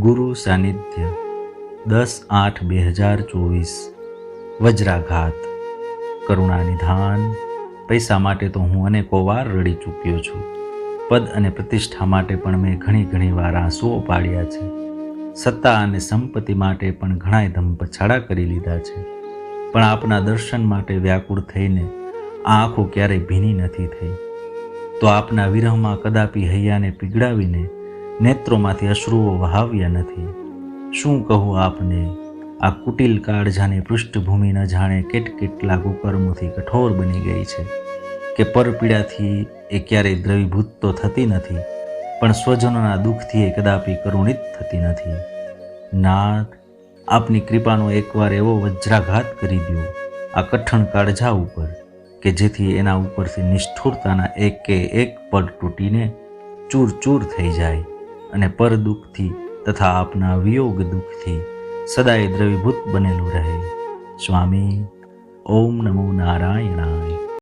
ગુરુ સાનિધ્ય 10/8/2024 વજ્રાઘાત। કરુણા નિધાન। પૈસા માટે તો હું અનેકો વાર રડી ચૂક્યો છું। પદ અને પ્રતિષ્ઠા માટે પણ મેં ઘણી વાર આંસુઓ પાડ્યા છે। સત્તા અને સંપત્તિ માટે પણ ઘણાય ધમપછાડા કરી લીધા છે। પણ આપના દર્શન માટે વ્યાકુળ થઈને આ આંખો ક્યારેય ભીની નથી થઈ। તો આપના વિરહમાં કદાપી હૈયાને પીગળાવીને નેત્રોમાંથી અશ્રુઓ વહાવ્યા નથી। શું કહું આપને, આ કુટિલ કાળજાની પૃષ્ઠભૂમિ ન જાણે કેટલા કુકર્મોથી કઠોર બની ગઈ છે કે પરપીડાથી એ ક્યારેય દ્રવીભૂત તો થતી નથી, પણ સ્વજનોના દુઃખથી એ કદાપી કરુણિત થતી નથી। નાથ, આપની કૃપાનો એકવાર એવો વજ્રાઘાત કરી દો આ કઠણ કાળજા ઉપર કે જેથી એના ઉપરથી નિષ્ઠુરતાના એકે એક પડ તૂટીને ચૂર થઈ જાય અને પર દુઃખથી તથા આપના વિયોગ દુઃખથી સદાય દ્રવીભૂત બનેલું રહે। સ્વામી, ઓમ નમો નારાયણાય।